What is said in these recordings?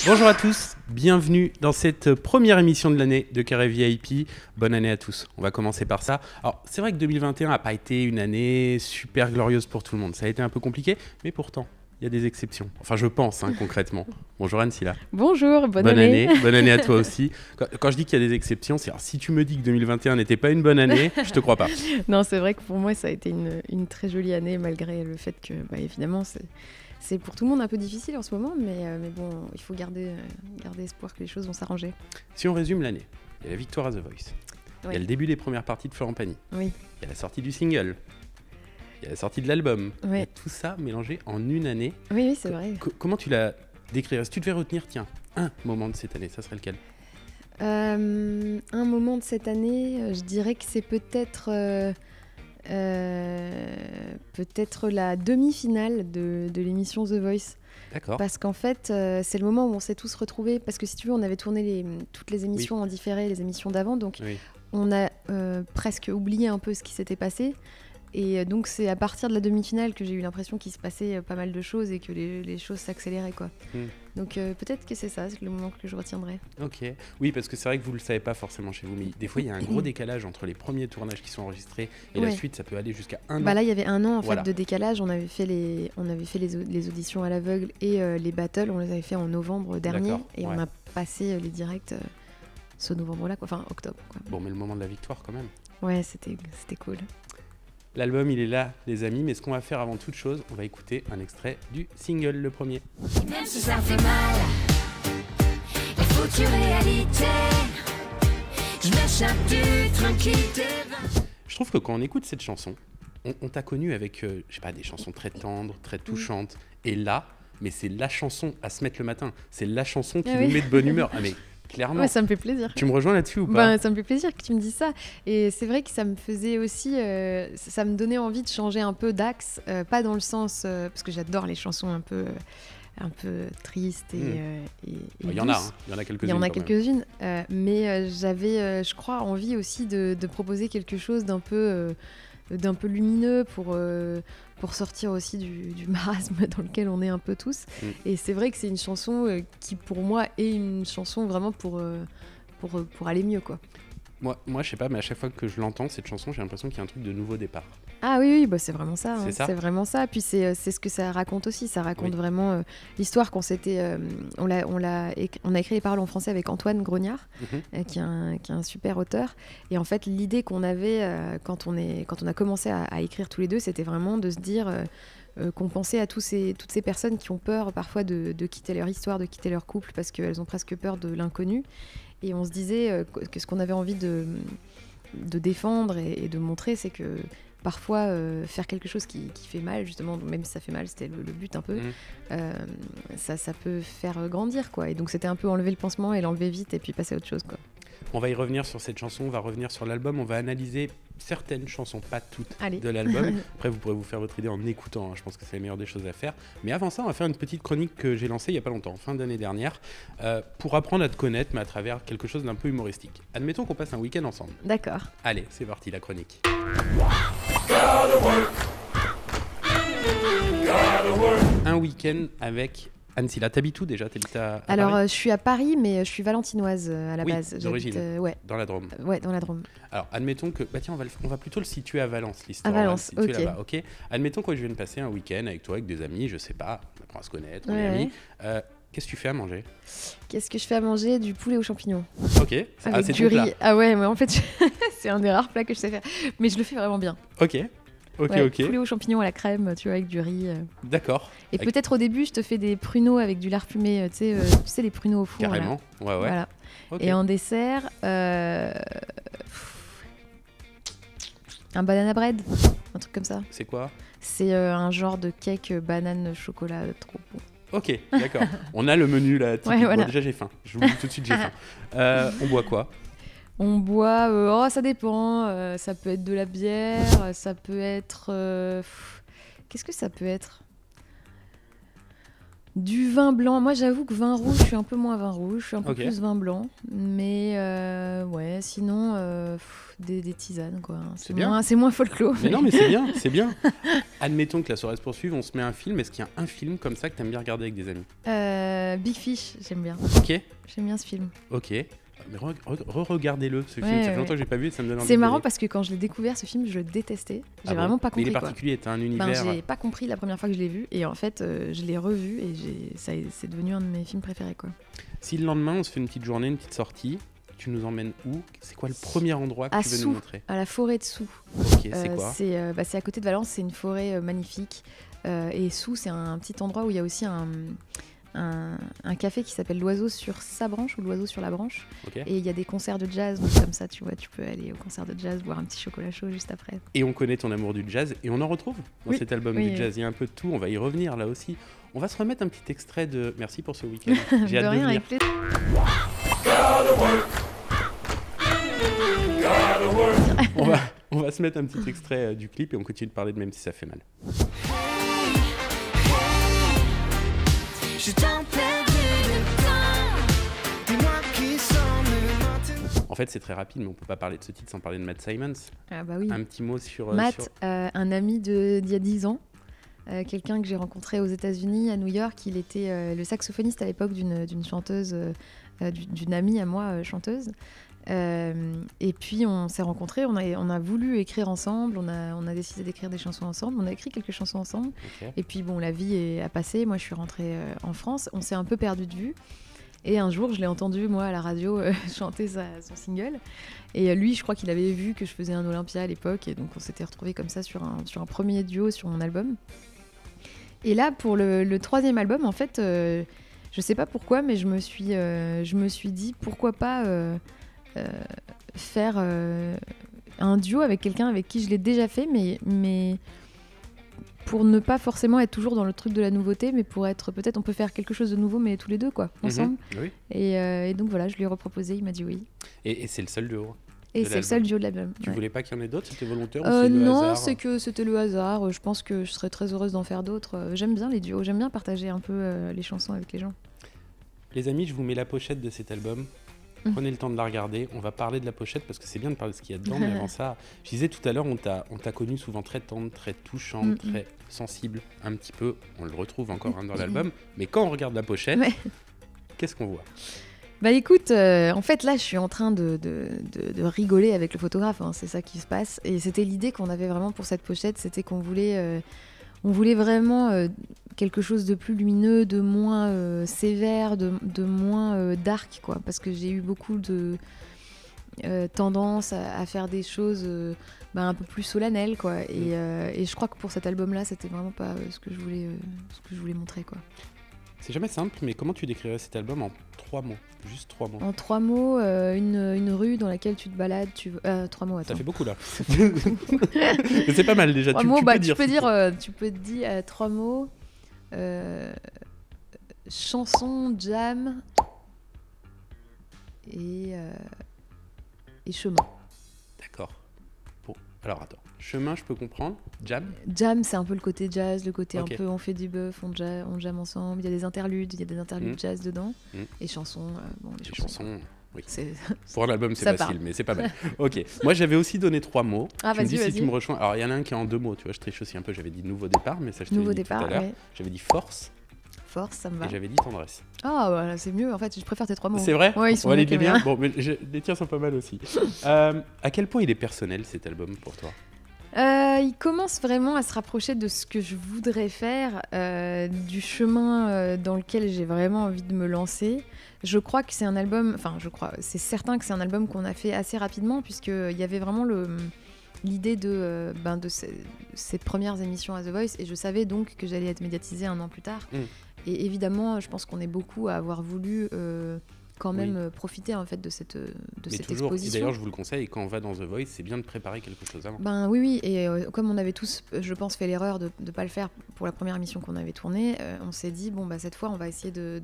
Bonjour à tous, bienvenue dans cette première émission de l'année de Carré VIP. Bonne année à tous, on va commencer par ça. Alors c'est vrai que 2021 n'a pas été une année super glorieuse pour tout le monde, ça a été un peu compliqué, mais pourtant il y a des exceptions. Enfin je pense concrètement. Bonjour Anne-Silla. Bonjour, bonne année. Bonne année à toi aussi. Quand je dis qu'il y a des exceptions, c'est si tu me dis que 2021 n'était pas une bonne année, je te crois pas. Non, c'est vrai que pour moi ça a été une très jolie année malgré le fait que évidemment c'est pour tout le monde un peu difficile en ce moment, mais bon, il faut garder espoir que les choses vont s'arranger. Si on résume l'année, il y a la victoire à The Voice, il y a le début des premières parties de Florent Pagny, il y a la sortie du single, il y a la sortie de l'album, il y a tout ça mélangé en une année. Oui, c'est vrai. Comment tu la décrirais? Si tu devais retenir, tiens, un moment de cette année, ça serait lequel? Un moment de cette année, je dirais que c'est peut-être la demi-finale de l'émission The Voice. D'accord. Parce qu'en fait, c'est le moment où on s'est tous retrouvés. Parce que si tu veux, on avait tourné toutes les émissions en différé, les émissions d'avant. Donc on a presque oublié un peu ce qui s'était passé. Et donc c'est à partir de la demi-finale que j'ai eu l'impression qu'il se passait pas mal de choses et que les choses s'accéléraient, quoi. Donc peut-être que c'est ça, c'est le moment que je retiendrai. Ok, oui, parce que c'est vrai que vous le savez pas forcément chez vous, mais des fois il y a un gros décalage entre les premiers tournages qui sont enregistrés et la suite, ça peut aller jusqu'à un an. Là il y avait un an fait de décalage, on avait fait les auditions à l'aveugle et les battles, on les avait fait en novembre dernier et on a passé les directs ce novembre-là, quoi. Enfin octobre, quoi. Bon, mais le moment de la victoire quand même. Ouais, c'était cool. L'album, il est là, les amis, mais ce qu'on va faire avant toute chose, on va écouter un extrait du single, le premier. Même si ça fait mal, la foutue réalité, je m'échappe du tranquillité. Je trouve que quand on écoute cette chanson, on t'a connu avec, je sais pas, des chansons très tendres, très touchantes, et là, mais c'est la chanson à se mettre le matin, c'est la chanson qui nous met de bonne humeur. Ah mais clairement. Ouais, ça me fait plaisir. Tu me rejoins là-dessus ou pas? Ça me fait plaisir que tu me dises ça. Et c'est vrai que ça me faisait aussi... ça me donnait envie de changer un peu d'axe. Pas dans le sens... parce que j'adore les chansons un peu tristes il y en a quelques-unes. Il y en a quelques-unes. Mais j'avais, je crois, envie aussi de proposer quelque chose d'un peu lumineux pour sortir aussi du marasme dans lequel on est un peu tous. Et c'est vrai que c'est une chanson qui pour moi est une chanson vraiment pour aller mieux, quoi. Moi je sais pas, mais à chaque fois que je l'entends cette chanson, j'ai l'impression qu'il y a un truc de nouveau départ. Ah oui, c'est vraiment ça. C'est vraiment ça. Puis c'est ce que ça raconte aussi. Ça raconte vraiment l'histoire qu'on s'était. On a écrit les paroles en français avec Antoine Grognard, qui est un super auteur. Et en fait, l'idée qu'on avait quand on a commencé à écrire tous les deux, c'était vraiment de se dire qu'on pensait à toutes ces personnes qui ont peur parfois de quitter leur histoire, de quitter leur couple, parce qu'elles ont presque peur de l'inconnu. Et on se disait que ce qu'on avait envie de défendre et de montrer, c'est que parfois faire quelque chose qui fait mal, justement, même si ça fait mal, c'était le but un peu, ça peut faire grandir, quoi. Et donc c'était un peu enlever le pansement et l'enlever vite et puis passer à autre chose, quoi. On va y revenir sur cette chanson, on va revenir sur l'album, on va analyser certaines chansons, pas toutes, Allez. de l'album. Après, vous pourrez vous faire votre idée en écoutant, je pense que c'est la meilleure des choses à faire. Mais avant ça, on va faire une petite chronique que j'ai lancée il n'y a pas longtemps, fin d'année dernière, pour apprendre à te connaître, mais à travers quelque chose d'un peu humoristique. Admettons qu'on passe un week-end ensemble. D'accord. Allez, c'est parti, la chronique. Un week-end avec... Anne-Silla, t'habites où déjà? Alors, je suis à Paris, mais je suis valentinoise à la base. D'origine, dans la Drôme. Ouais, dans la Drôme. Alors, admettons que... tiens, on va plutôt le situer à Valence, l'histoire. À Valence, ok. Là-bas, ok. Admettons que je viens de passer un week-end avec toi, avec des amis, je sais pas, on apprend à se connaître, on est amis. Qu'est-ce que tu fais à manger? Qu'est-ce que je fais à manger? Du poulet aux champignons. Ok. Avec du riz. Ah ouais, mais en fait, c'est un des rares plats que je sais faire. Mais je le fais vraiment bien. Ok. Poulet aux champignons à la crème, tu vois, avec du riz. D'accord. Et peut-être au début, je te fais des pruneaux avec du lard fumé, tu sais, les pruneaux au four. Carrément, là. ouais. Voilà. Okay. Et en dessert, un banana bread, un truc comme ça. C'est quoi? C'est un genre de cake banane chocolat trop bon. Ok, d'accord. On a le menu là. Voilà. Bon, déjà, j'ai faim. Je vous dis tout de suite, j'ai faim. On boit quoi? On boit, ça dépend, ça peut être de la bière, ça peut être... Qu'est-ce que ça peut être? Du vin blanc. Moi, j'avoue que vin rouge, je suis un peu moins vin rouge. Je suis un peu Ok. plus vin blanc. Mais ouais, sinon, des tisanes, quoi. bien. C'est moins folklore. Mais non, mais c'est bien, c'est bien. Admettons que la soirée se poursuive, on se met un film. Est-ce qu'il y a un film comme ça que t'aimes bien regarder avec des amis? Big Fish, j'aime bien. Ok, J'aime bien ce film. ok. Mais re-regardez-le, ce film. Ouais, Ça fait longtemps ouais. que j'ai pas vu et ça me donne envie C'est de marrant venir. parce que quand je l'ai découvert, ce film, je le détestais. J'ai Ah bon vraiment pas Mais compris, il est quoi. particulier, t'as un Ben, univers. j'ai pas compris la première fois que je l'ai vu. Et en fait, je l'ai revu et c'est devenu un de mes films préférés, quoi. Si le lendemain, on se fait une petite journée, une petite sortie, tu nous emmènes où? C'est quoi le premier endroit que À tu veux Sous. nous montrer? À la forêt de Sous. Ok, c'est quoi? C'est à côté de Valence, c'est une forêt magnifique. Et Sous, c'est un petit endroit où il y a aussi un café qui s'appelle l'Oiseau sur sa branche ou l'Oiseau sur la branche. Ok. Et il y a des concerts de jazz, donc comme ça, tu vois, tu peux aller au concert de jazz, boire un petit chocolat chaud juste après. Et on connaît ton amour du jazz et on en retrouve dans Oui, cet album oui, du oui. jazz. Il y a un peu de tout, on va y revenir là aussi. On va se remettre un petit extrait de... Merci pour ce week-end. J'ai De hâte de rien, venir. avec plaisir. On va se mettre un petit extrait du clip et on continue de parler de Même si ça fait mal. J'ai tant perdu de temps. Dis-moi qui sont mes maintenant. En fait, c'est très rapide, mais on peut pas parler de ce titre sans parler de Matt Simons. Ah bah oui. Un petit mot sur... Matt, un ami d'il y a 10 ans, quelqu'un que j'ai rencontré aux États-Unis, à New York. Il était le saxophoniste à l'époque d'une chanteuse, d'une amie à moi, chanteuse. Et puis on s'est rencontrés, on a voulu écrire ensemble, on a décidé d'écrire des chansons ensemble, on a écrit quelques chansons ensemble. Ok. Et puis bon, la vie a passé, moi je suis rentrée en France, on s'est un peu perdu de vue. Et un jour, je l'ai entendu, moi, à la radio, chanter son single. Et lui, je crois qu'il avait vu que je faisais un Olympia à l'époque. Et donc, on s'était retrouvés comme ça sur un premier duo sur mon album. Et là, pour le troisième album, en fait, je sais pas pourquoi, mais je me suis dit, pourquoi pas faire un duo avec quelqu'un avec qui je l'ai déjà fait, mais pour ne pas forcément être toujours dans le truc de la nouveauté, mais pour être, peut-être on peut faire quelque chose de nouveau, mais tous les deux, quoi, ensemble. Oui. Et donc voilà, je lui ai reproposé, il m'a dit oui. Et c'est le seul duo. Et De c'est le seul duo de l'album. Tu ouais. voulais pas qu'il y en ait d'autres? C'était volontaire ou c'est le Non, hasard? c'est que c'était le hasard. Je pense que je serais très heureuse d'en faire d'autres. J'aime bien les duos, j'aime bien partager un peu les chansons avec les gens. Les amis, je vous mets la pochette de cet album. Prenez le temps de la regarder. On va parler de la pochette parce que c'est bien de parler de ce qu'il y a dedans. Mais avant ça, je disais tout à l'heure, on t'a connu souvent très tendre, très touchante, très sensible. Un petit peu, on le retrouve encore dans l'album. Mais quand on regarde la pochette, Ouais. qu'est-ce qu'on voit? Bah écoute, en fait là je suis en train de rigoler avec le photographe, hein, c'est ça qui se passe. Et c'était l'idée qu'on avait vraiment pour cette pochette, c'était qu'on voulait vraiment quelque chose de plus lumineux, de moins sévère, de moins dark, quoi. Parce que j'ai eu beaucoup de tendance à faire des choses un peu plus solennelles, quoi. Et je crois que pour cet album-là, c'était vraiment pas ce que je voulais montrer, quoi. C'est jamais simple, mais comment tu décrirais cet album en 3 mots? Juste 3 mots. En 3 mots, une rue dans laquelle tu te balades, 3 mots, attends. Ça fait beaucoup là. Mais c'est pas mal déjà. 3 Tu mots, peux dire. tu peux dire 3 mots. Chanson, jam et chemin. D'accord. Bon, alors attends. Chemin, je peux comprendre. Jam. Jam, c'est un peu le côté jazz, le côté Ok. un peu on fait du bœuf, on jam ensemble. Il y a des interludes, jazz dedans. Et chansons, les Les chansons. chansons. Oui. C'est... Pour un album, c'est Ça facile, part. mais c'est pas mal. Ok. Moi, j'avais aussi donné 3 mots. Ah, tu me dis vas-y, si vas-y. tu me rejoins. Alors, il y en a un qui est en 2 mots. Tu vois, je triche aussi un peu. J'avais dit nouveau départ, mais ça, je te Nouveau l'ai dit départ, tout à l'heure. ouais. J'avais dit force Force, ça me va. et j'avais dit tendresse. Ah, voilà, c'est mieux. En fait, je préfère tes 3 mots. C'est vrai? Ouais, ils sont On va les mieux que bien. les miens. Bon, mais les tiens sont pas mal aussi. À quel point il est personnel cet album pour toi? Il commence vraiment à se rapprocher de ce que je voudrais faire, du chemin dans lequel j'ai vraiment envie de me lancer. Je crois que c'est un album, c'est certain que c'est un album qu'on a fait assez rapidement, puisqu'il y avait vraiment l'idée de ces premières émissions à The Voice, et je savais donc que j'allais être médiatisée 1 an plus tard. Et évidemment, je pense qu'on est beaucoup à avoir voulu quand même profiter en fait de cette Mais toujours, et exposition. d'ailleurs je vous le conseille, quand on va dans The Voice, c'est bien de préparer quelque chose avant. Ben oui, et comme on avait tous, je pense, fait l'erreur de ne pas le faire pour la première émission qu'on avait tournée, on s'est dit, cette fois on va essayer de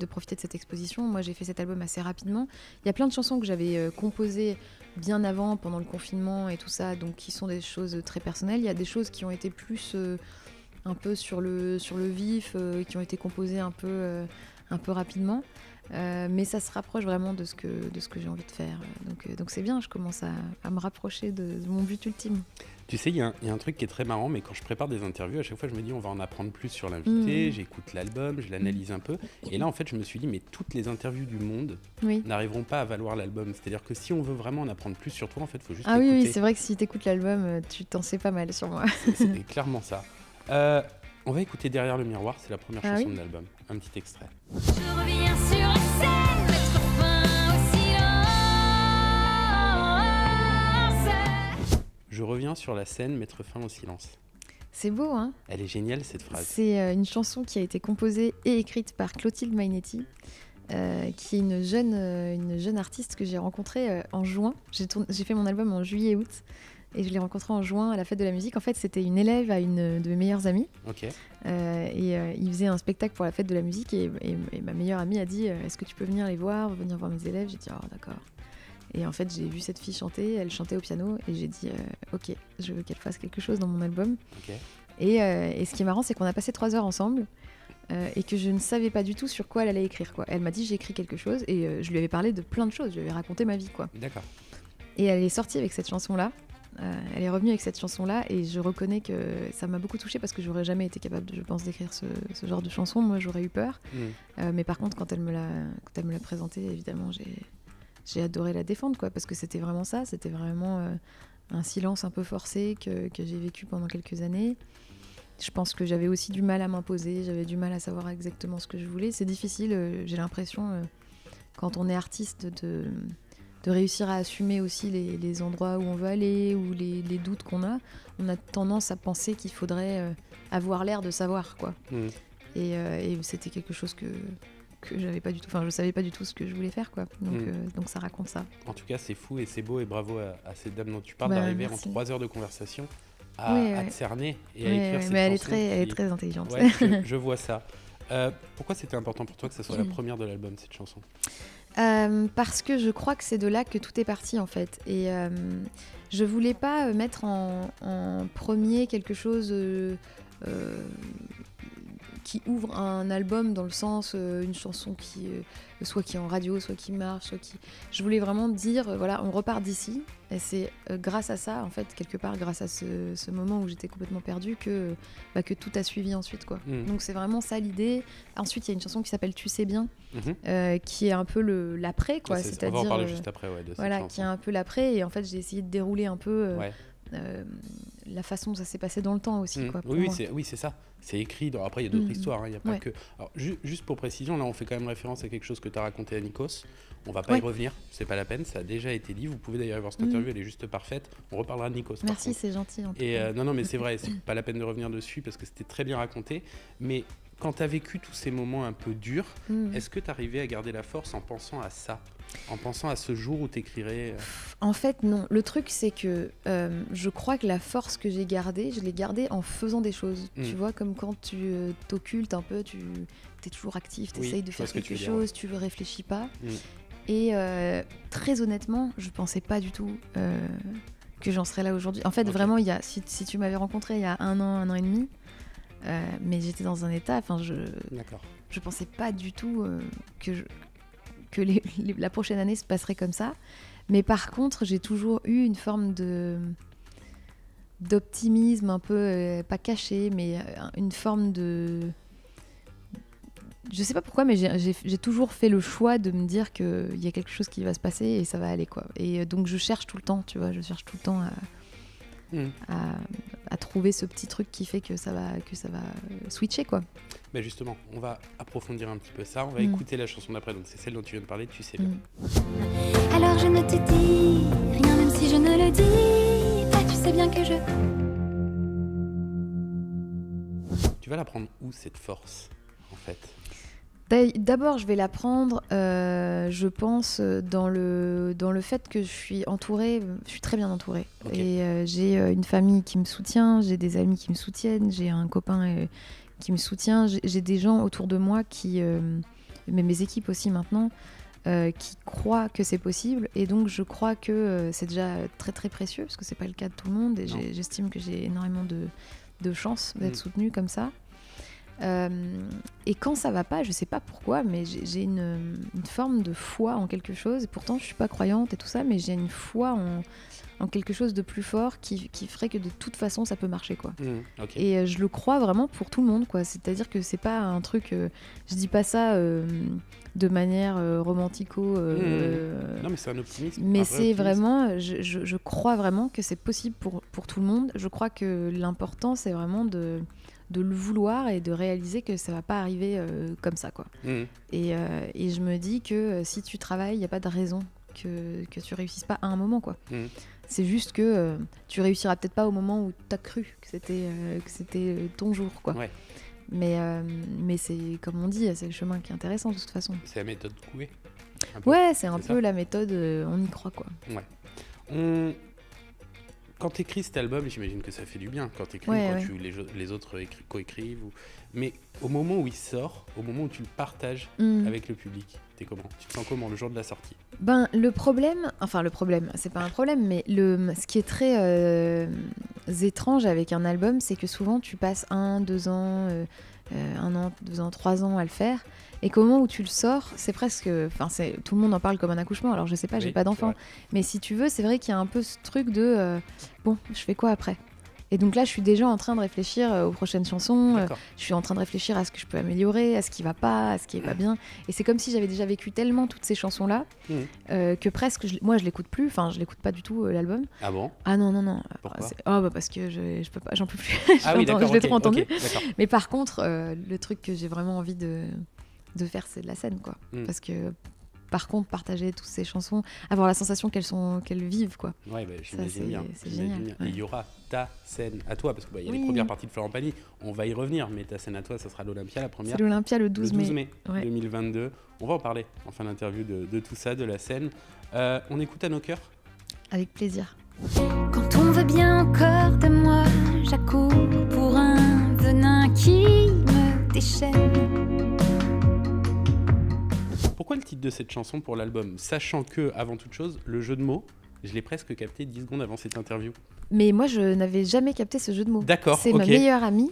profiter de cette exposition. Moi j'ai fait cet album assez rapidement. Il y a plein de chansons que j'avais composées bien avant, pendant le confinement et tout ça, donc qui sont des choses très personnelles. Il y a des choses qui ont été plus un peu sur le vif, qui ont été composés un peu rapidement. Mais ça se rapproche vraiment de ce que j'ai envie de faire. Donc c'est bien, je commence à me rapprocher de mon but ultime. Tu sais, il y a un truc qui est très marrant, mais quand je prépare des interviews, à chaque fois je me dis on va en apprendre plus sur l'invité, j'écoute l'album, je l'analyse un peu. Et là en fait je me suis dit mais toutes les interviews du monde n'arriveront pas à valoir l'album. C'est-à-dire que si on veut vraiment en apprendre plus sur toi, en fait il faut juste écouter. Oui, c'est vrai que si tu écoutes l'album, tu t'en sais pas mal sur moi. C'est clairement ça. On va écouter Derrière le miroir, c'est la première chanson de l'album. Un petit extrait. Je reviens sur la scène, mettre fin au silence. Je reviens sur la scène, mettre fin au silence. C'est beau, hein? Elle est géniale cette phrase. C'est une chanson qui a été composée et écrite par Clotilde Mainetti, qui est une jeune artiste que j'ai rencontrée en juin. J'ai fait mon album en juillet-août. Et je l'ai rencontrée en juin à la fête de la musique. En fait, c'était une élève à une de mes meilleures amies. Ok. Il faisait un spectacle pour la fête de la musique et ma meilleure amie a dit est-ce que tu peux venir les voir, venir voir mes élèves? J'ai dit oh d'accord. Et en fait, j'ai vu cette fille chanter, elle chantait au piano et j'ai dit ok, je veux qu'elle fasse quelque chose dans mon album. Okay. Et ce qui est marrant, c'est qu'on a passé 3 heures ensemble et que je ne savais pas du tout sur quoi elle allait écrire, quoi. Elle m'a dit j'ai écrit quelque chose et je lui avais parlé de plein de choses, je lui avais raconté ma vie, quoi. D'accord. Et elle est sortie avec cette chanson-là. Elle est revenue avec cette chanson-là et je reconnais que ça m'a beaucoup touchée parce que j'aurais jamais été capable, je pense, d'écrire ce genre de chanson. Moi, j'aurais eu peur. Mais par contre, quand elle me l'a présentée, évidemment, j'ai adoré la défendre, quoi, parce que c'était vraiment ça. C'était vraiment un silence un peu forcé que j'ai vécu pendant quelques années. Je pense que j'avais aussi du mal à m'imposer. J'avais du mal à savoir exactement ce que je voulais. C'est difficile, j'ai l'impression, quand on est artiste, de réussir à assumer aussi les endroits où on veut aller ou les doutes qu'on a. On a tendance à penser qu'il faudrait avoir l'air de savoir, quoi. Et c'était quelque chose que j'avais pas du tout, enfin je savais pas du tout ce que je voulais faire, quoi. Donc ça raconte ça. En tout cas c'est fou et c'est beau et bravo à cette dame dont tu parles d'arriver en 3 heures de conversation à te cerner et à écrire cette mais chanson. Elle est très intelligente. Ouais, je vois ça. Pourquoi c'était important pour toi que ce soit la première de l'album, cette chanson? Parce que je crois que c'est de là que tout est parti, en fait. Et je voulais pas mettre en premier quelque chose qui ouvre un album, dans le sens une chanson qui soit qui est en radio, soit qui marche, soit qui... Je voulais vraiment dire voilà, on repart d'ici, et c'est grâce à ça, en fait, quelque part grâce à ce moment où j'étais complètement perdue que tout a suivi ensuite, quoi. Donc c'est vraiment ça l'idée. Ensuite il y a une chanson qui s'appelle Tu sais bien, qui est un peu l'après, quoi. C'est-à-dire, on va en parler juste après, de cette voilà, chanson. qui est un peu l'après, et en fait j'ai essayé de dérouler un peu la façon dont ça s'est passé dans le temps aussi, quoi. Oui, c'est ça. C'est écrit. Après, il y a d'autres histoires. Il y a pas que. Alors, juste pour précision, là, on fait quand même référence à quelque chose que tu as raconté à Nikos. On va pas y revenir. C'est pas la peine. Ça a déjà été dit. Vous pouvez d'ailleurs voir cette interview. Elle est juste parfaite. On reparlera de Nikos. Merci, c'est gentil. Non, mais c'est vrai. C'est pas la peine de revenir dessus parce que c'était très bien raconté. Mais quand tu as vécu tous ces moments un peu durs, est-ce que tu arrivais à garder la force en pensant à ça? En pensant à ce jour où t'écrirais En fait, non. Le truc, c'est que je crois que la force que j'ai gardée, je l'ai gardée en faisant des choses. Tu vois, comme quand tu t'occultes un peu, tu es toujours actif, tu essayes de faire quelque chose, tu ne réfléchis pas. Et très honnêtement, je pensais pas du tout que j'en serais là aujourd'hui. En fait, vraiment, si tu m'avais rencontré il y a 1 an et demi, mais j'étais dans un état, je pensais pas du tout que la prochaine année se passerait comme ça. Mais par contre, j'ai toujours eu une forme d'optimisme un peu, pas caché, mais une forme de... Je sais pas pourquoi, mais j'ai toujours fait le choix de me dire qu'il y a quelque chose qui va se passer et ça va aller, quoi. Et donc je cherche tout le temps, tu vois, à trouver ce petit truc qui fait que ça va switcher, quoi. Mais justement, on va approfondir un petit peu ça. On va écouter la chanson d'après. Donc c'est celle dont tu viens de parler, Tu sais bien. Alors je ne te dis rien, même si je ne le dis pas. Tu sais bien que Tu vas la prendre où, cette force, en fait? D'abord, je vais la prendre, je pense, dans le fait que je suis très bien entourée. Et j'ai une famille qui me soutient, j'ai des amis qui me soutiennent, j'ai un copain qui me soutient, j'ai des gens autour de moi mais mes équipes aussi maintenant, qui croient que c'est possible. Et donc, je crois que c'est déjà très très précieux, parce que c'est pas le cas de tout le monde. Et j'estime que j'ai énormément de chance d'être soutenue comme ça. Et quand ça va pas, je sais pas pourquoi, mais j'ai une forme de foi en quelque chose. Et pourtant, je suis pas croyante et tout ça, mais j'ai une foi en quelque chose de plus fort qui ferait que de toute façon ça peut marcher, quoi. Okay. Et je le crois vraiment pour tout le monde, quoi. C'est-à-dire que c'est pas un truc, je dis pas ça de manière romantico. Non, mais c'est un optimisme. Mais c'est vraiment, je crois vraiment que c'est possible pour tout le monde. Je crois que l'important c'est vraiment de le vouloir et de réaliser que ça va pas arriver comme ça, quoi. Et je me dis que si tu travailles, il n'y a pas de raison que tu réussisses pas à un moment, quoi. C'est juste que tu réussiras peut-être pas au moment où tu as cru que c'était ton jour, quoi. Ouais. Mais c'est, comme on dit, c'est le chemin qui est intéressant de toute façon. C'est la méthode Coué. Ouais, c'est un peu la méthode, on y croit, quoi. Ouais. Quand tu écris cet album, j'imagine que ça fait du bien quand tu écris, les autres coécrivent. Mais au moment où il sort, au moment où tu le partages avec le public, t'es comment ? Tu te sens comment le jour de la sortie ? Le problème, c'est pas un problème, mais ce qui est très étrange avec un album, c'est que souvent tu passes 1, 2 ans, 1 an, 2 ans, 3 ans à le faire, et qu'au moment où tu le sors, c'est presque, tout le monde en parle comme un accouchement. Alors je sais pas, j'ai pas d'enfant, mais si tu veux, c'est vrai qu'il y a un peu ce truc de bon, je fais quoi après ? Et donc là, je suis déjà en train de réfléchir aux prochaines chansons, je suis en train de réfléchir à ce que je peux améliorer, à ce qui va pas, à ce qui est pas bien. Et c'est comme si j'avais déjà vécu tellement toutes ces chansons-là que presque, moi je l'écoute plus, je l'écoute pas du tout l'album. Ah bon ? Ah non. Pourquoi ? Parce que je peux pas, j'en peux plus. Je l'ai trop entendu. Okay, mais par contre, le truc que j'ai vraiment envie de faire, c'est de la scène, quoi. Parce que par contre, partager toutes ces chansons, avoir la sensation qu'elles vivent, quoi. Ouais, j'imagine bien. C'est génial. Bien. Ouais. Et il y aura ta scène à toi, parce qu'il y a les premières parties de Florent Pagny, on va y revenir, mais ta scène à toi, ça sera l'Olympia, la première. C'est l'Olympia le 12 mai 2022. On va en parler en fin d'interview de tout ça, de la scène. On écoute À nos cœurs ? Avec plaisir. Quand on veut bien encore de moi, j'accours pour un venin qui me déchaîne. Pourquoi le titre de cette chanson pour l'album ? Sachant que, avant toute chose, le jeu de mots, je l'ai presque capté 10 secondes avant cette interview. Mais moi, je n'avais jamais capté ce jeu de mots. D'accord, c'est ma meilleure amie,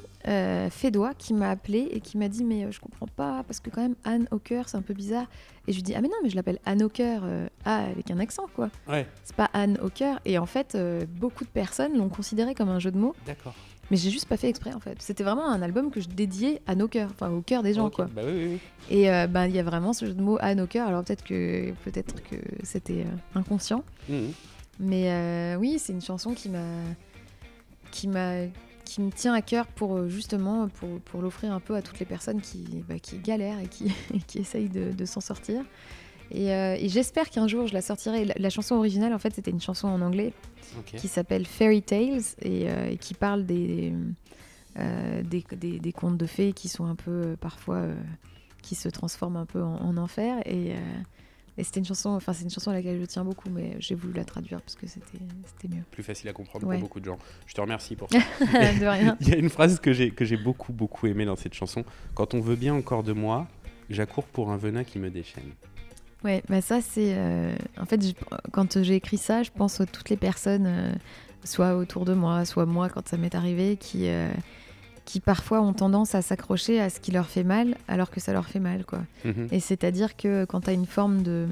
Fédois, qui m'a appelée et qui m'a dit « Mais je comprends pas, parce que quand même, Anne au cœur, c'est un peu bizarre. » Et je lui dis « Ah mais non, mais je l'appelle Anne au cœur, avec un accent, quoi. Ouais. C'est pas Anne au cœur. » Et en fait, beaucoup de personnes l'ont considéré comme un jeu de mots. D'accord. Mais j'ai juste pas fait exprès, en fait. C'était vraiment un album que je dédiais à nos cœurs, au cœur des gens, quoi. Bah oui. Et il y a vraiment ce jeu de mots à nos cœurs. Alors peut-être que c'était inconscient. Mais oui, c'est une chanson qui me tient à cœur pour justement pour l'offrir un peu à toutes les personnes qui galèrent et qui essayent de s'en sortir. Et j'espère qu'un jour je la sortirai. La chanson originale, en fait, c'était une chanson en anglais qui s'appelle Fairy Tales et qui parle des contes de fées qui sont un peu parfois qui se transforment un peu en enfer. Et c'était une chanson, c'est une chanson à laquelle je tiens beaucoup, mais j'ai voulu la traduire parce que c'était mieux. Plus facile à comprendre pour beaucoup de gens. Je te remercie pour ça. De rien. Il y a une phrase que j'ai beaucoup aimée dans cette chanson. Quand on veut bien encore de moi, j'accours pour un venin qui me déchaîne. Ouais, ça c'est... en fait, quand j'ai écrit ça, je pense à toutes les personnes, soit autour de moi, soit moi quand ça m'est arrivé, qui parfois ont tendance à s'accrocher à ce qui leur fait mal, alors que ça leur fait mal, quoi. Et c'est-à-dire que quand t'as une forme de...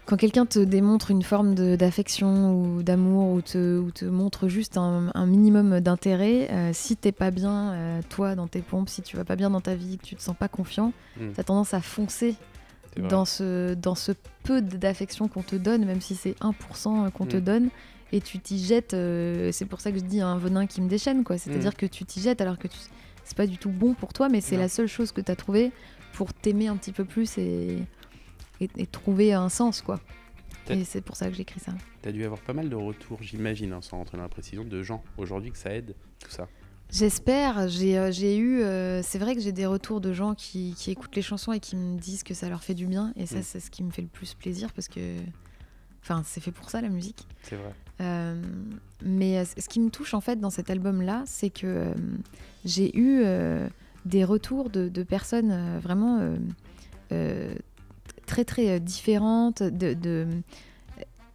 Quand quelqu'un te démontre une forme d'affection ou d'amour ou te montre juste un minimum d'intérêt, si t'es pas bien, toi, dans tes pompes, si tu vas pas bien dans ta vie, que tu te sens pas confiant, t'as tendance à foncer dans ce peu d'affection qu'on te donne, même si c'est 1% qu'on te donne, et tu t'y jettes. C'est pour ça que je dis un venin qui me déchaîne, quoi. C'est-à-dire que tu t'y jettes alors que c'est pas du tout bon pour toi, mais c'est la seule chose que t'as trouvée pour t'aimer un petit peu plus et trouver un sens, quoi. Et c'est pour ça que j'écris ça. T'as dû avoir pas mal de retours, j'imagine, sans rentrer dans la précision, de gens aujourd'hui que ça aide, tout ça. J'espère. J'ai eu... c'est vrai que j'ai des retours de gens qui écoutent les chansons et qui me disent que ça leur fait du bien. Et ça, c'est ce qui me fait le plus plaisir parce que... c'est fait pour ça, la musique. C'est vrai. Mais ce qui me touche, en fait, dans cet album-là, c'est que j'ai eu des retours de personnes vraiment très, très différentes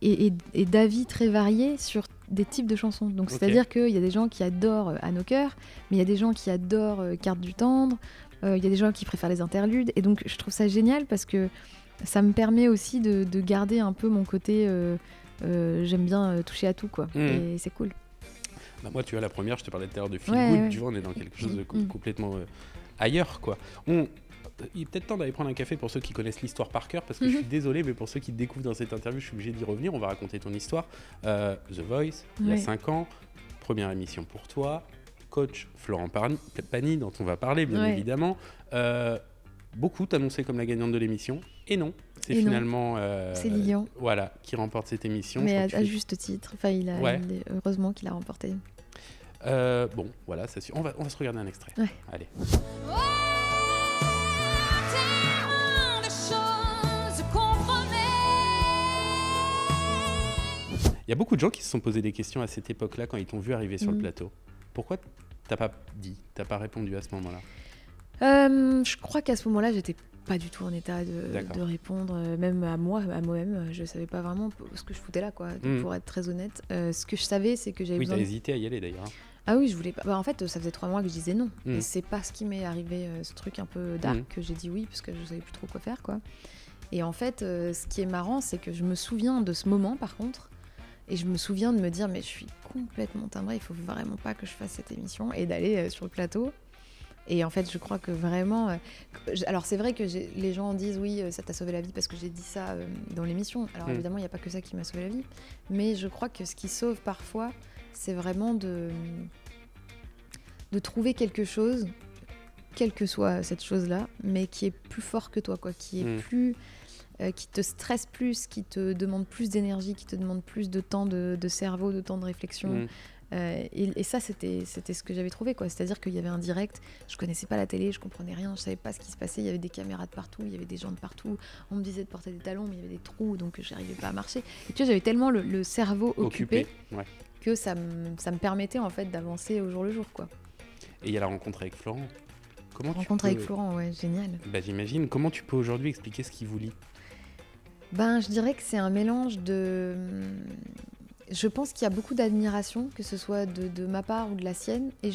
et d'avis très variés sur des types de chansons. Donc Ok. c'est-à-dire qu'il y a des gens qui adorent Anne au cœur, mais il y a des gens qui adorent Carte du tendre, il y a des gens qui préfèrent les interludes. Et donc je trouve ça génial parce que ça me permet aussi de garder un peu mon côté j'aime bien toucher à tout, quoi. Et c'est cool. Bah, moi, tu vois, la première, je te parlais tout à l'heure de Feel Ouais, Good, ouais. tu vois, on est dans quelque chose de complètement ailleurs, quoi. Il est peut-être temps d'aller prendre un café pour ceux qui connaissent l'histoire par cœur, parce que je suis désolé, mais pour ceux qui te découvrent dans cette interview, je suis obligé d'y revenir. On va raconter ton histoire. The Voice, il y a 5 ans, première émission pour toi, coach Florent Pagny, dont on va parler, bien évidemment. Beaucoup t'annonçaient comme la gagnante de l'émission, et non. C'est finalement c'est Lilian, voilà, qui remporte cette émission. mais à juste titre. Enfin, heureusement qu'il a remporté. Bon, voilà, ça suffit. On va se regarder un extrait. Ouais. Allez. Il y a beaucoup de gens qui se sont posé des questions à cette époque-là quand ils t'ont vu arriver sur le plateau. Pourquoi t'as pas répondu à ce moment-là ? Je crois qu'à ce moment-là, j'étais pas du tout en état de répondre, même à moi-même. Je savais pas vraiment ce que je foutais là, quoi. Pour être très honnête, ce que je savais, c'est que j'avais besoin. Oui, t'as hésité à y aller d'ailleurs. Ah oui, je voulais pas. Bah, en fait, ça faisait 3 mois que je disais non. Et c'est parce qu'il m'est arrivé ce truc un peu dark que j'ai dit oui, parce que je savais plus trop quoi faire, quoi. Et en fait, ce qui est marrant, c'est que je me souviens de ce moment, par contre. Et je me souviens de me dire, mais je suis complètement timbrée, il faut vraiment pas que je fasse cette émission, et d'aller sur le plateau. Et en fait, je crois que vraiment... alors, c'est vrai que les gens disent, oui, ça t'a sauvé la vie parce que j'ai dit ça dans l'émission. Alors, évidemment, il n'y a pas que ça qui m'a sauvé la vie. Mais je crois que ce qui sauve parfois, c'est vraiment de trouver quelque chose, quelle que soit cette chose-là, mais qui est plus fort que toi, quoi, qui est plus... qui te stresse plus, qui te demande plus d'énergie, qui te demande plus de temps de cerveau, de temps de réflexion. Et ça, c'était ce que j'avais trouvé, quoi. C'est-à-dire qu'il y avait un direct, je connaissais pas la télé, je comprenais rien, je savais pas ce qui se passait, il y avait des caméras de partout, il y avait des gens de partout, on me disait de porter des talons, mais il y avait des trous, donc j'arrivais pas à marcher. Et tu vois, j'avais tellement le cerveau occupé que ça me permettait en fait d'avancer au jour le jour, quoi. Et il y a la rencontre avec Florent. Avec Florent, ouais, génial. Bah, j'imagine. Comment tu peux aujourd'hui expliquer ce qui vous lie ? Ben, je dirais que c'est un mélange de... Je pense qu'il y a beaucoup d'admiration, que ce soit de ma part ou de la sienne, et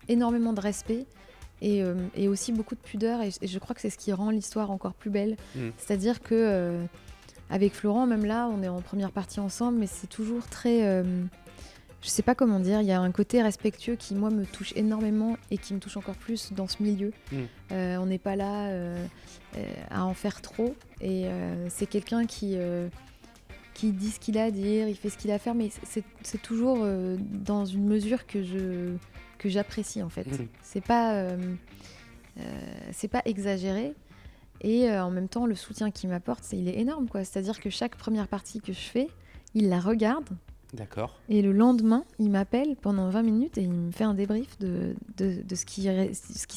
énormément de respect, et aussi beaucoup de pudeur, et je crois que c'est ce qui rend l'histoire encore plus belle. C'est-à-dire que avec Florent, même là, on est en première partie ensemble, mais c'est toujours très... je sais pas comment dire, il y a un côté respectueux qui, moi, me touche énormément et qui me touche encore plus dans ce milieu. On n'est pas là à en faire trop, et c'est quelqu'un qui dit ce qu'il a à dire, il fait ce qu'il a à faire, mais c'est toujours dans une mesure que j'apprécie, en fait. C'est pas exagéré, et en même temps, le soutien qu'il m'apporte, il est énorme, quoi. C'est-à-dire que chaque première partie que je fais, il la regarde. D'accord. Et le lendemain, il m'appelle pendant 20 minutes et il me fait un débrief de ce qui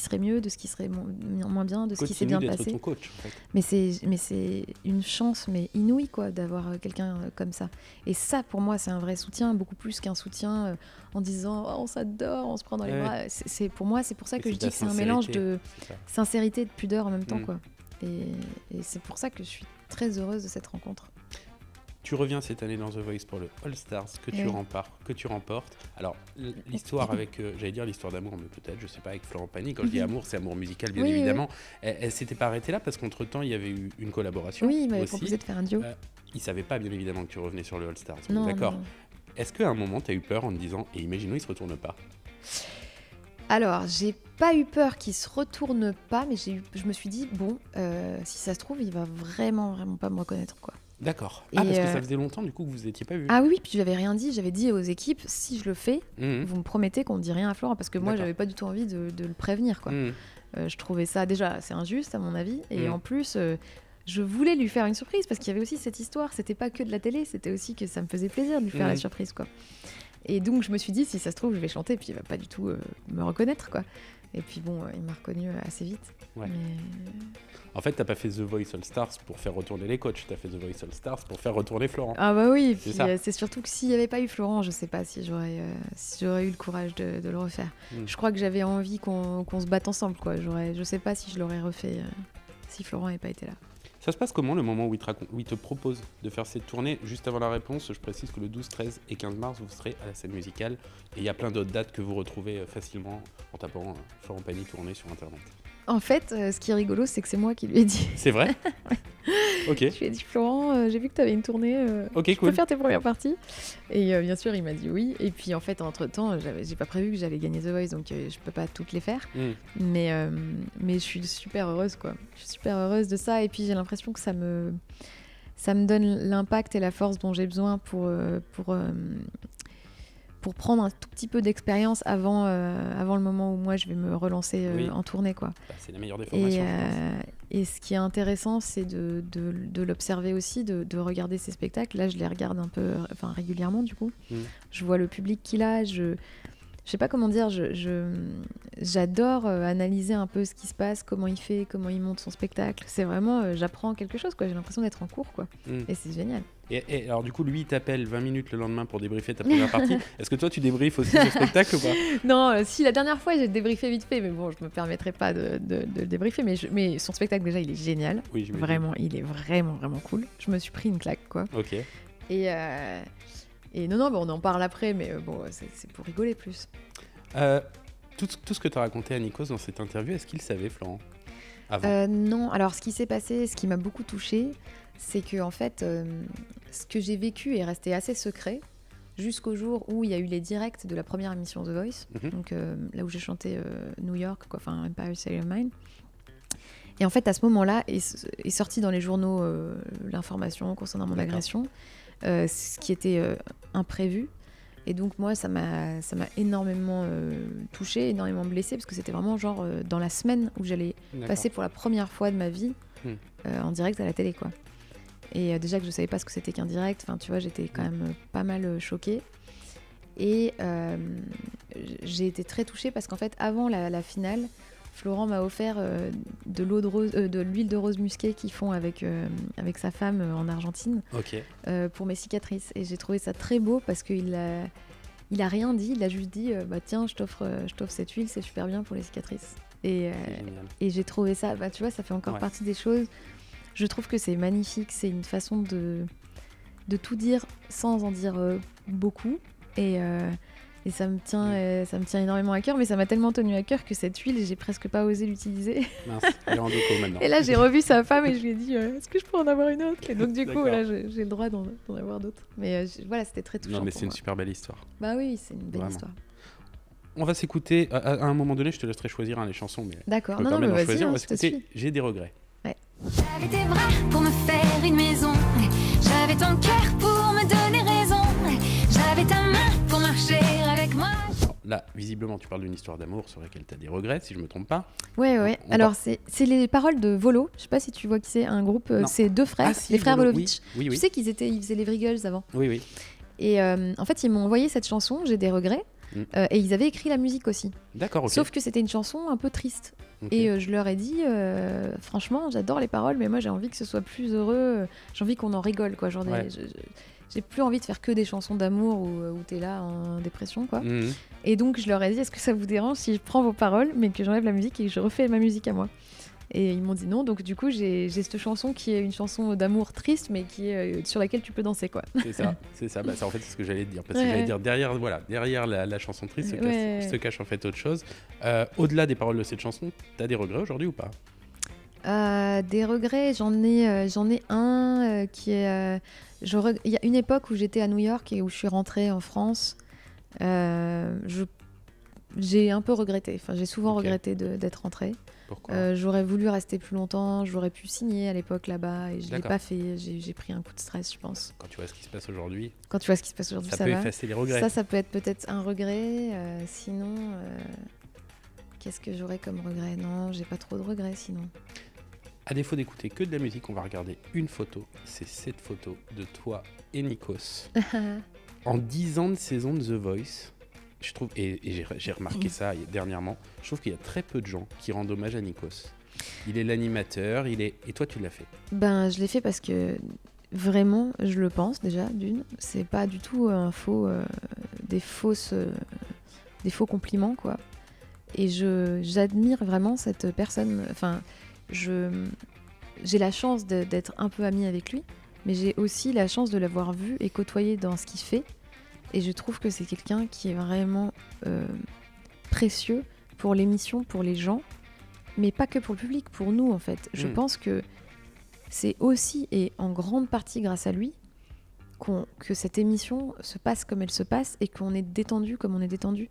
serait mieux, de ce qui serait moins bien, de ce qui s'est bien passé. Continue d'être ton coach, en fait. Mais c'est une chance inouïe, quoi, d'avoir quelqu'un comme ça. Et ça, pour moi, c'est un vrai soutien, beaucoup plus qu'un soutien en disant oh, on s'adore, on se prend dans les bras. Pour moi, c'est pour ça que je dis que c'est un mélange de sincérité et de pudeur en même temps, quoi. Et c'est pour ça que je suis très heureuse de cette rencontre. Tu reviens cette année dans The Voice pour le All Stars que tu remportes. Alors, l'histoire avec, j'allais dire l'histoire d'amour, mais peut-être, je sais pas, avec Florent Pagny. Quand je dis amour, c'est amour musical, bien évidemment. Oui. Elle s'était pas arrêtée là parce qu'entre-temps, il y avait eu une collaboration. Oui, il m'avait proposé de faire un duo. Il savait pas, bien évidemment, que tu revenais sur le All Stars. Non, d'accord. Non. Est-ce qu'à un moment, tu as eu peur en te disant, et imaginons, il se retourne pas ? Alors, j'ai pas eu peur qu'il se retourne pas, mais je me suis dit, bon, si ça se trouve, il va vraiment pas me reconnaître, quoi. D'accord. Parce que ça faisait longtemps du coup que vous n'étiez pas vus. Ah oui, puis j'avais rien dit. J'avais dit aux équipes, si je le fais, vous me promettez qu'on ne dit rien à Florent, parce que moi, j'avais pas du tout envie de le prévenir, quoi. Je trouvais ça déjà assez injuste à mon avis, et en plus, je voulais lui faire une surprise parce qu'il y avait aussi cette histoire. C'était pas que de la télé, c'était aussi que ça me faisait plaisir de lui faire la surprise, quoi. Et donc je me suis dit, si ça se trouve, je vais chanter, puis il va pas du tout me reconnaître, quoi. Et puis bon, il m'a reconnu assez vite. Ouais. Mais... En fait, t'as pas fait The Voice All Stars pour faire retourner les coachs, t'as fait The Voice All Stars pour faire retourner Florent. Ah bah oui, puis c'est surtout que s'il n'y avait pas eu Florent, je sais pas si j'aurais eu le courage de le refaire. Je crois que j'avais envie qu'on se batte ensemble, quoi. Je sais pas si je l'aurais refait si Florent n'avait pas été là. Ça se passe comment le moment où il te propose de faire cette tournée? Juste avant la réponse, je précise que le 12, 13 et 15 mars, vous serez à la scène musicale. Et il y a plein d'autres dates que vous retrouvez facilement en tapant Florent Pagny tournée sur Internet. En fait, ce qui est rigolo, c'est que c'est moi qui lui ai dit. C'est vrai? Ok. Je lui ai dit, Florent, j'ai vu que tu avais une tournée. Ok, je cool. peux faire tes premières parties. Et bien sûr, il m'a dit oui. Et puis en fait, entre-temps, j'ai pas prévu que j'allais gagner The Voice, donc je peux pas toutes les faire. Mais je suis super heureuse, quoi. Je suis super heureuse de ça. Et puis j'ai l'impression que ça me donne l'impact et la force dont j'ai besoin pour prendre un tout petit peu d'expérience avant le moment où moi je vais me relancer en tournée, quoi. Bah, c'est la meilleure des formations, je pense. Et ce qui est intéressant, c'est de l'observer aussi, de regarder ses spectacles. Là, je les regarde un peu, régulièrement, du coup. Je vois le public qu'il a. Je sais pas comment dire. J'adore analyser un peu ce qui se passe, comment il fait, comment il monte son spectacle. C'est vraiment, j'apprends quelque chose, quoi. J'ai l'impression d'être en cours, quoi. Et c'est génial. Et alors du coup, lui, il t'appelle 20 minutes le lendemain pour débriefer ta première partie. Est-ce que toi, tu débriefes aussi ce spectacle ou pas? Non, si, la dernière fois, j'ai débriefé vite fait, mais bon, je me permettrai pas de le débriefer. Mais son spectacle, déjà, il est génial. Oui, j'imagine. Vraiment, il est vraiment, vraiment cool. Je me suis pris une claque, quoi. Ok. Et non, on en parle après, mais bon, c'est pour rigoler plus. Tout ce que tu as raconté à Nikos dans cette interview, est-ce qu'il savait, Florent, avant? Non, alors ce qui s'est passé, ce qui m'a beaucoup touchée, c'est que en fait, ce que j'ai vécu est resté assez secret jusqu'au jour où il y a eu les directs de la première émission The Voice, donc là où j'ai chanté New York, quoi, enfin Empire State of Mind. Et en fait, à ce moment-là, est sorti dans les journaux l'information concernant mon agression, ce qui était imprévu. Et donc moi, ça m'a énormément touchée, énormément blessée, parce que c'était vraiment genre dans la semaine où j'allais passer pour la première fois de ma vie en direct à la télé, quoi. Et déjà que je savais pas ce que c'était qu'un direct, enfin tu vois, j'étais quand même pas mal choquée. Et j'ai été très touchée parce qu'en fait, avant la finale, Florent m'a offert de l'huile de rose musquée qu'ils font avec sa femme en Argentine pour mes cicatrices. Et j'ai trouvé ça très beau parce qu'il a rien dit, il a juste dit tiens, je t'offre cette huile, c'est super bien pour les cicatrices. Et j'ai trouvé ça, tu vois, ça fait encore partie des choses. Je trouve que c'est magnifique, c'est une façon de tout dire sans en dire beaucoup. Et ça me tient énormément à cœur, mais ça m'a tellement tenu à cœur que cette huile, j'ai presque pas osé l'utiliser. Mince, elle est en déco maintenant. Et là, j'ai revu sa femme et je lui ai dit est-ce que je peux en avoir une autre? Et donc du coup, là, j'ai le droit d'en avoir d'autres. Mais voilà, c'était très touchant. Non, mais c'est une moi. super belle histoire. Bah oui, c'est une belle histoire. On va s'écouter, à un moment donné, je te laisserai choisir les chansons. Mais d'accord, non, mais vas-y, choisir. On va s'écouter J'ai des regrets. Ouais. J'avais tes bras pour me faire une maison, j'avais ton cœur pour me donner raison, j'avais ta main pour marcher avec moi. Là, visiblement, tu parles d'une histoire d'amour sur laquelle tu as des regrets, si je me trompe pas. Ouais. Alors, c'est les paroles de Volo. Je sais pas si tu vois qui c'est, un groupe. C'est deux frères, les frères Volovitch. Oui. Tu sais qu'ils faisaient les Vriggles avant. Oui. Et en fait, ils m'ont envoyé cette chanson, J'ai des regrets. Et ils avaient écrit la musique aussi. D'accord, ok. Sauf que c'était une chanson un peu triste. Et je leur ai dit, franchement, j'adore les paroles, mais moi j'ai envie que ce soit plus heureux. J'ai envie qu'on en rigole, quoi. Genre j'ai plus envie de faire que des chansons d'amour où t'es là en dépression, quoi. Et donc je leur ai dit, est-ce que ça vous dérange si je prends vos paroles, mais que j'enlève la musique et que je refais ma musique à moi? Et ils m'ont dit non, donc du coup j'ai cette chanson qui est une chanson d'amour triste, mais qui est sur laquelle tu peux danser, quoi. C'est ça. Bah, en fait, c'est ce que j'allais te dire. Parce que j'allais dire, derrière la chanson triste se cache en fait autre chose. Au-delà des paroles de cette chanson, t'as des regrets aujourd'hui ou pas? Des regrets, j'en ai un qui est... il y a une époque où j'étais à New York et où je suis rentrée en France. J'ai un peu regretté, enfin j'ai souvent regretté d'être rentrée. Pourquoi? J'aurais voulu rester plus longtemps, j'aurais pu signer à l'époque là-bas et je ne l'ai pas fait. J'ai pris un coup de stress, je pense. Quand tu vois ce qui se passe aujourd'hui, ça peut va. effacer les regrets. Ça peut être peut-être un regret. Sinon, qu'est-ce que j'aurais comme regret? Non, j'ai pas trop de regrets sinon. À défaut d'écouter que de la musique, on va regarder une photo. C'est cette photo de toi et Nikos. En 10 ans de saison de The Voice, je trouve, et j'ai remarqué ça dernièrement, je trouve qu'il y a très peu de gens qui rendent hommage à Nikos. Il est l'animateur, et toi tu l'as fait. Ben, je l'ai fait parce que vraiment, je le pense déjà, d'une. C'est pas du tout des faux compliments, quoi. Et j'admire vraiment cette personne. Enfin, j'ai la chance d'être un peu amie avec lui, mais j'ai aussi la chance de l'avoir vu et côtoyé dans ce qu'il fait. Et je trouve que c'est quelqu'un qui est vraiment précieux pour l'émission, pour les gens, mais pas que pour le public, pour nous en fait. Je pense que c'est aussi et en grande partie grâce à lui que cette émission se passe comme elle se passe et qu'on est détendu comme on est détendu.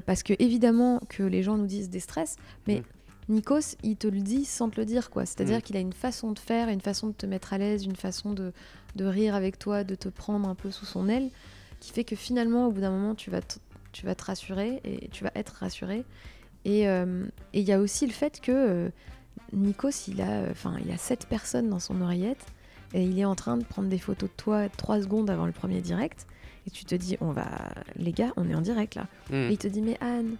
Parce que évidemment que les gens nous disent des stress, mais Nikos, il te le dit sans te le dire, quoi. C'est-à-dire qu'il a une façon de faire, une façon de te mettre à l'aise, une façon de rire avec toi, de te prendre un peu sous son aile, qui fait que finalement, au bout d'un moment, tu vas te rassurer et tu vas être rassuré. Et il y a aussi le fait que Nikos, il a 7 personnes dans son oreillette et il est en train de prendre des photos de toi 3 secondes avant le premier direct. Et tu te dis, les gars, on est en direct là. Et il te dit, mais Anne,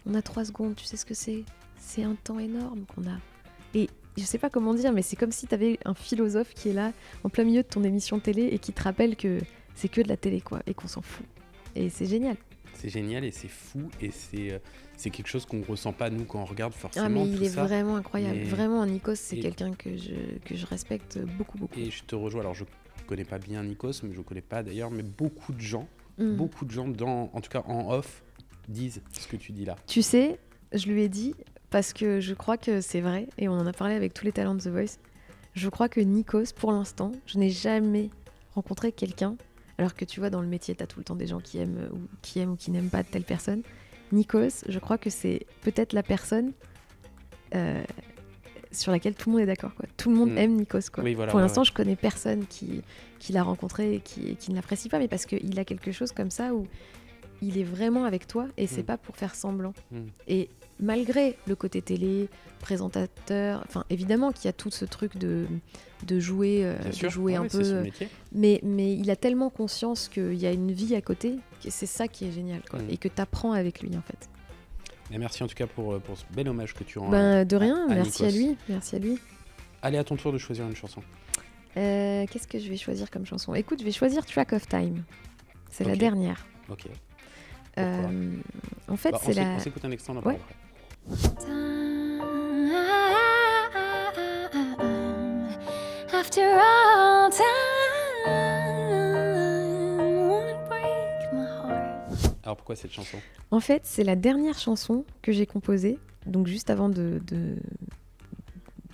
on a 3 secondes, tu sais ce que c'est ? C'est un temps énorme qu'on a. Et je sais pas comment dire, mais c'est comme si tu avais un philosophe qui est là, en plein milieu de ton émission télé, et qui te rappelle que c'est que de la télé, quoi, et qu'on s'en fout. Et c'est génial. C'est génial et c'est fou, et c'est quelque chose qu'on ressent pas, nous, quand on regarde forcément. Ah, mais il tout est ça. Vraiment incroyable. Mais... Vraiment, Nikos, c'est quelqu'un que je respecte beaucoup, beaucoup. Et je te rejoins, alors je connais pas bien Nikos, mais je connais pas d'ailleurs, mais beaucoup de gens, en tout cas en off, disent ce que tu dis là. Tu sais, je lui ai dit, parce que je crois que c'est vrai, et on en a parlé avec tous les talents de The Voice, je crois que Nikos, pour l'instant, je n'ai jamais rencontré quelqu'un, alors que tu vois, dans le métier, tu as tout le temps des gens qui aiment ou qui n'aiment pas telle personne. Nikos, je crois que c'est peut-être la personne sur laquelle tout le monde est d'accord, quoi. Tout le monde aime Nikos, quoi. Oui, voilà, pour l'instant, je connais personne qui l'a rencontré et qui ne l'apprécie pas, mais parce qu'il a quelque chose comme ça où il est vraiment avec toi et c'est pas pour faire semblant. Et malgré le côté télé, présentateur, enfin évidemment qu'il y a tout ce truc de jouer, un peu, mais il a tellement conscience qu'il y a une vie à côté, que c'est ça qui est génial, quoi, et que tu apprends avec lui en fait. Et merci en tout cas pour ce bel hommage que tu rends. De rien, merci à lui. Allez, à ton tour de choisir une chanson. Qu'est-ce que je vais choisir comme chanson ? Écoute, je vais choisir Track of Time. C'est la dernière. Ok. En fait, c'est la... On s'écoute un extrait, on en parle après. After all time, won't break my heart. Alors pourquoi cette chanson ? En fait, c'est la dernière chanson que j'ai composée, donc juste avant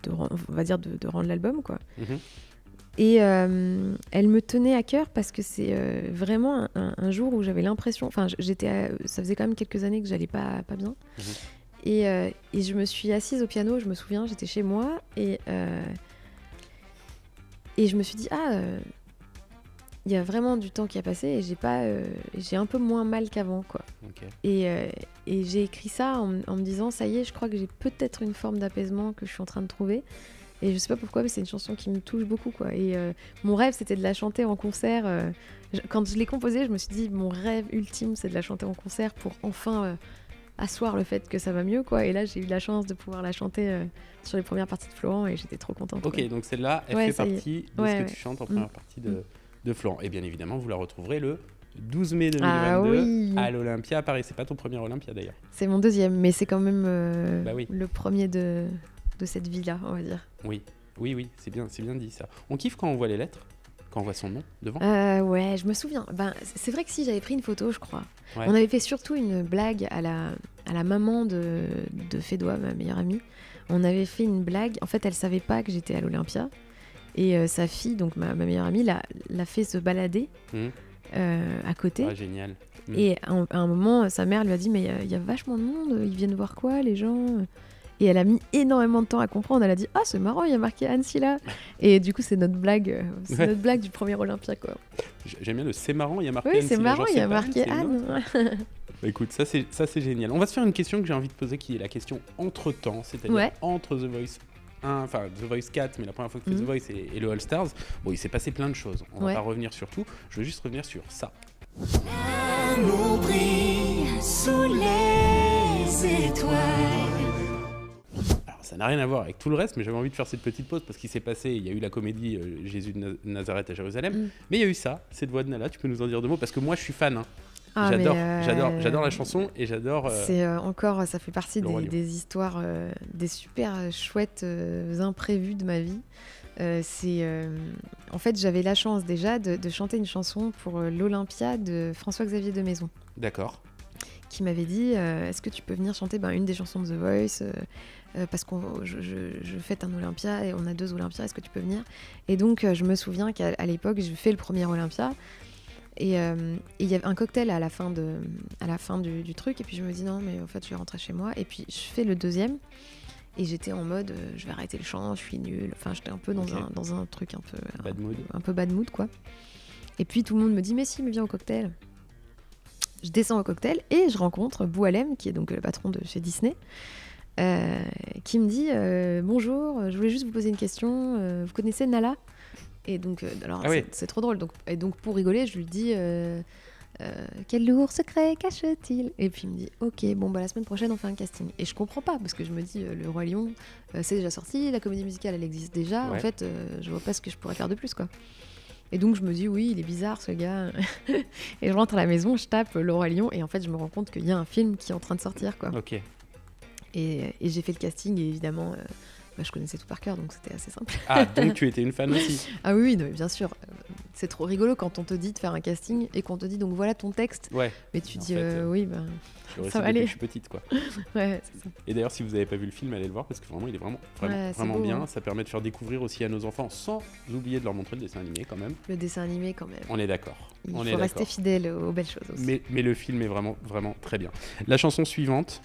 on va dire de rendre l'album, quoi. Et elle me tenait à cœur parce que c'est vraiment un jour où j'avais l'impression, enfin ça faisait quand même quelques années que j'allais pas bien. Et je me suis assise au piano, je me souviens, j'étais chez moi et je me suis dit, il y a vraiment du temps qui a passé et j'ai un peu moins mal qu'avant, quoi. Et j'ai écrit ça en me disant, ça y est, je crois que j'ai peut-être une forme d'apaisement que je suis en train de trouver. Et je sais pas pourquoi, mais c'est une chanson qui me touche beaucoup, quoi. Et mon rêve, c'était de la chanter en concert. Quand je l'ai composée, je me suis dit, mon rêve ultime, c'est de la chanter en concert pour enfin asseoir le fait que ça va mieux, quoi. Et là, j'ai eu la chance de pouvoir la chanter sur les premières parties de Florent et j'étais trop contente. Ok, donc celle-là, elle fait partie de ce que tu chantes en première partie de Florent. Et bien évidemment, vous la retrouverez le 12 mai 2022 à l'Olympia à Paris. C'est pas ton premier Olympia d'ailleurs. C'est mon deuxième, mais c'est quand même le premier de cette vie-là, on va dire. Oui, c'est bien dit ça. On kiffe quand on voit les lettres, quand on voit son nom devant. Ouais, je me souviens. C'est vrai que si j'avais pris une photo, je crois. On avait fait surtout une blague à la maman de Fédois, ma meilleure amie. On avait fait une blague. En fait, elle savait pas que j'étais à l'Olympia. Et sa fille, donc ma meilleure amie, l'a fait se balader à côté. Ah, génial. Et à un moment, sa mère lui a dit, mais il y a vachement de monde, ils viennent voir quoi, les gens ? Et elle a mis énormément de temps à comprendre. Elle a dit, c'est marrant, il y a marqué Anne Silla. Et du coup, c'est notre blague, notre blague du premier Olympia, quoi. J'aime bien le c'est marrant, il y a marqué Anne Silla. Oui, c'est marrant, il y a marqué Anne. Bah, écoute, ça c'est génial. On va se faire une question que j'ai envie de poser, qui est la question entre-temps, c'est-à-dire entre The Voice 1, enfin The Voice 4, mais la première fois que tu fais The Voice et le All Stars. Bon, il s'est passé plein de choses. On va pas revenir sur tout. Je veux juste revenir sur ça. L'amour brille sous les étoiles. Alors, ça n'a rien à voir avec tout le reste, mais j'avais envie de faire cette petite pause parce qu'il s'est passé, il y a eu la comédie Jésus de Nazareth à Jérusalem, mais il y a eu ça, cette voix de Nala. Tu peux nous en dire deux mots parce que moi je suis fan. Ah, J'adore la chanson et j'adore. C'est encore, ça fait partie Le Roi Lion. des histoires, des super chouettes imprévues de ma vie. En fait, j'avais la chance déjà de chanter une chanson pour l'Olympia de François-Xavier de Maison, D'accord. qui m'avait dit est-ce que tu peux venir chanter une des chansons de The Voice parce que je fête un Olympia et on a 2 Olympias, est-ce que tu peux venir? Et donc je me souviens qu'à l'époque je fais le premier Olympia et il y avait un cocktail à la fin du truc et puis je me dis non mais en fait je vais rentrer chez moi et puis je fais le deuxième et j'étais en mode je vais arrêter le chant, je suis nulle, enfin j'étais un peu dans un truc un peu bad mood quoi. Et puis tout le monde me dit mais si, mais viens au cocktail. Je descends au cocktail et je rencontre Boualem, qui est donc le patron de chez Disney, qui me dit bonjour, je voulais juste vous poser une question, vous connaissez Nala? Et donc, c'est trop drôle. Donc pour rigoler, je lui dis quel lourd secret cache-t-il? Et puis il me dit ok, bon bah la semaine prochaine on fait un casting. Et je comprends pas parce que je me dis le Roi Lion c'est déjà sorti, la comédie musicale elle existe déjà. En fait, je vois pas ce que je pourrais faire de plus quoi. Et donc je me dis oui, il est bizarre ce gars. Et je rentre à la maison, je tape Le Roi Lion et en fait je me rends compte qu'il y a un film qui est en train de sortir quoi. Ok. Et j'ai fait le casting et évidemment je connaissais tout par cœur donc c'était assez simple. Ah, donc tu étais une fan aussi? Ah oui, non, mais bien sûr. C'est trop rigolo quand on te dit de faire un casting et qu'on te dit donc voilà ton texte. Ouais. Mais tu En dis fait, oui, ça va aller. Je suis petite quoi. Ouais, c'est ça. Et d'ailleurs, si vous n'avez pas vu le film, allez le voir parce que vraiment, il est vraiment beau, bien. hein. Ça permet de faire découvrir aussi à nos enfants sans oublier de leur montrer le dessin animé quand même. Le dessin animé quand même. On est d'accord. Il faut rester fidèle aux belles choses aussi. Mais le film est vraiment très bien. La chanson suivante,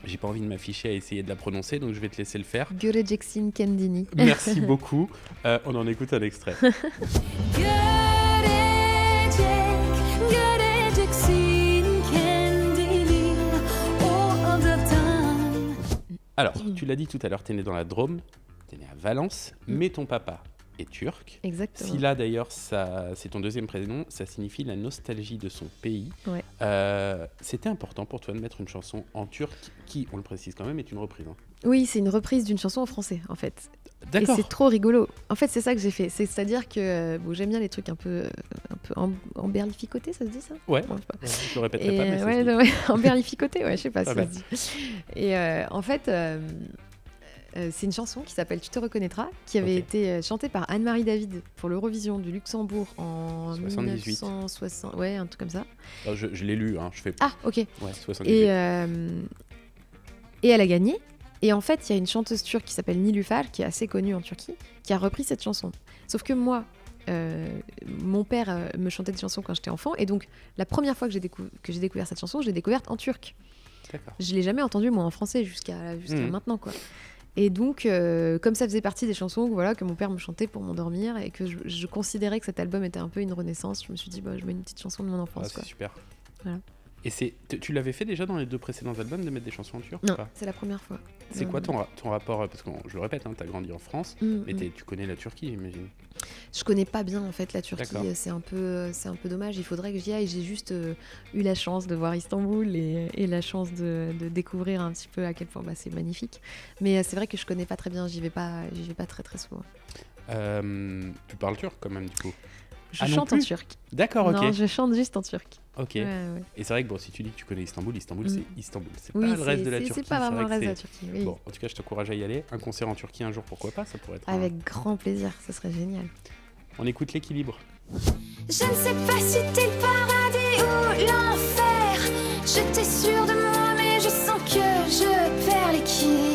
j'ai pas envie de m'afficher à essayer de la prononcer, donc je vais te laisser le faire. Gurejeksin Kendini. Merci beaucoup. On en écoute un extrait. Alors, tu l'as dit tout à l'heure, t'es né dans la Drôme, t'es né à Valence, mais ton papa est turc. Exactement. Si là d'ailleurs, c'est ton deuxième prénom, ça signifie la nostalgie de son pays. Ouais. C'était important pour toi de mettre une chanson en turc qui, on le précise quand même, est une reprise. Hein. Oui, c'est une reprise d'une chanson en français en fait. D'accord. Et c'est trop rigolo. En fait, c'est ça que j'ai fait. C'est-à-dire que j'aime bien les trucs un peu emberlificotés, ça se dit ça? Ouais. Bon, je sais pas. Je le répéterai pas, mais ça se dit. Emberlificotés, ouais, je sais pas si bah. ça se dit. Et en fait, c'est une chanson qui s'appelle Tu te reconnaîtras, qui avait été chantée par Anne-Marie David pour l'Eurovision du Luxembourg en 78. 1960. Ouais, un truc comme ça. Alors, je l'ai lu, hein, je fais. Ah, ok. Ouais, 78. Et elle a gagné. Et en fait, il y a une chanteuse turque qui s'appelle Nilüfer, qui est assez connue en Turquie, qui a repris cette chanson. Sauf que moi, mon père me chantait des chansons quand j'étais enfant, et donc la première fois que j'ai découvert cette chanson, je l'ai découverte en turc. D'accord. Je l'ai jamais entendue moi en français jusqu'à maintenant quoi. Et donc, comme ça faisait partie des chansons que mon père me chantait pour m'endormir et que je considérais que cet album était un peu une renaissance, je me suis dit je mets une petite chanson de mon enfance. C'est super. Voilà. Et tu l'avais fait déjà dans les 2 précédents albums de mettre des chansons en turc? Non, c'est la première fois. C'est quoi ton rapport, parce que je le répète, hein, t'as grandi en France, mais tu connais la Turquie, j'imagine. Je connais pas bien en fait la Turquie, D'accord. c'est un peu dommage, il faudrait que j'y aille. J'ai juste eu la chance de voir Istanbul et la chance de découvrir un petit peu à quel point c'est magnifique. Mais c'est vrai que je connais pas très bien, j'y vais pas très très souvent. Tu parles turc quand même du coup? Je chante en turc. D'accord, ok. Non, je chante juste en turc. Ok. Ouais. Et c'est vrai que si tu dis que tu connais Istanbul, c'est Istanbul. C'est Oui, pas le reste de la Turquie. C'est pas vraiment le reste de la Turquie. Oui. Bon, en tout cas, je t'encourage à y aller. Un concert en Turquie un jour, pourquoi pas? Ça pourrait être. Avec grand plaisir, ça serait génial. On écoute L'équilibre. Je ne sais pas si t'es le paradis ou l'enfer. J'étais sûre de moi, mais je sens que je perds l'équilibre.